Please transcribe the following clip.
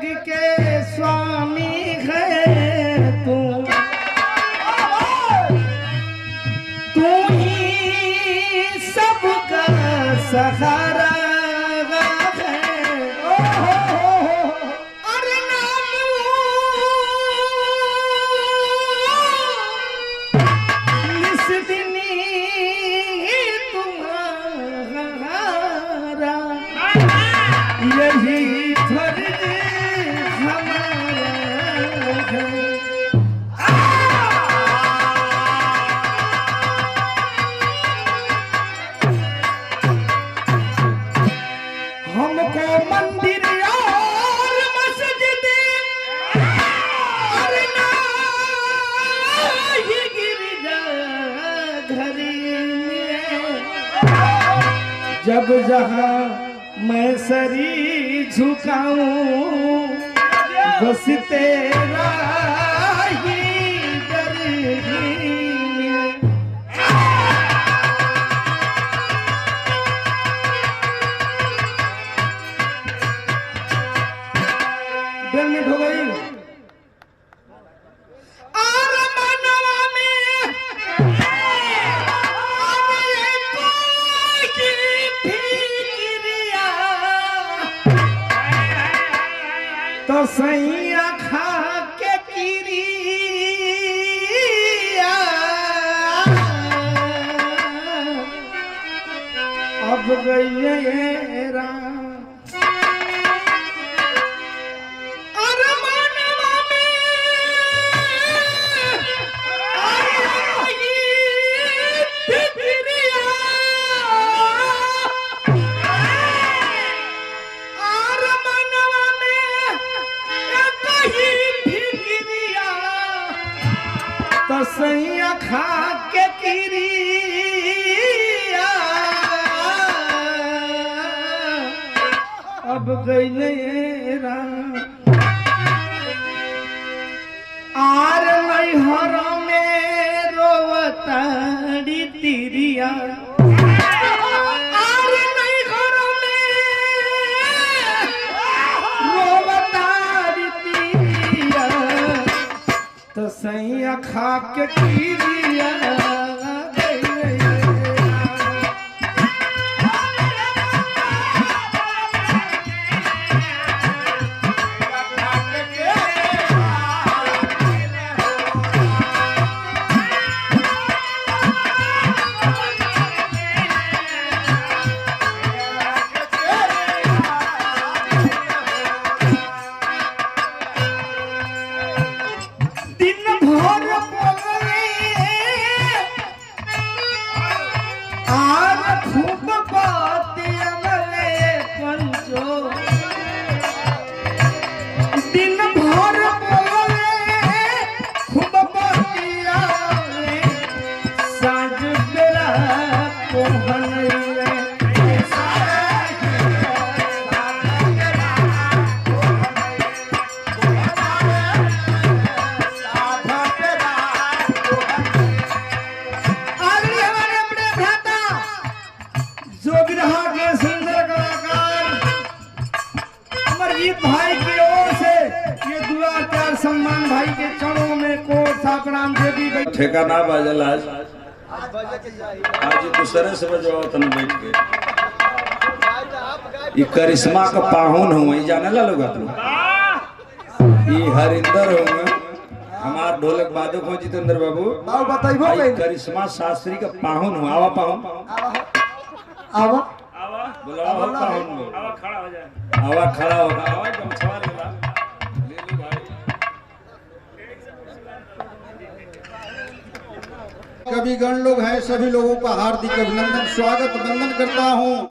जग के स्वामी है तू ही सबका सहारा यही फर्ज हमारा है। हमको मंदिर और मस्जिद और ना ही गिरजा घर में जब जहाँ मैं सरी झुकाऊं बस तेरा ही डर मिनट हो गई। और मनवा में तो सैया खा के किरिया अब गई राम और मनवा में फिक्रिया और मनवा में तो सैया खा के किरिया अब गई राम आर नैहर में रोवताड़ी तिरिया आर नैहर में रोवताड़ी तिरिया तो सैया खा के किरिया भाई की ओर से ये दुआ प्यार सम्मान भाई के चरणों में कोट सापराम देवी ठेका ना बाजल आज दूसरे से बजवाओ तन बैठ के ये करिश्मा का पाहुन हूँ जाने ला लोग ये हरिंदर हूँ हमार ढोलक वादक हो जितेंद्र बाबू बताइबो करिश्मा शास्त्री का पाहुन हूँ आवा पाहुन आवा बुलाओ पाहुन आवा खड़ा हो जाए आवा खड़ा होगा आवा गमछा ले लो भाई कवि गण लोग हैं सभी लोगों का हार्दिक अभिनंदन स्वागत वंदन करता हूँ।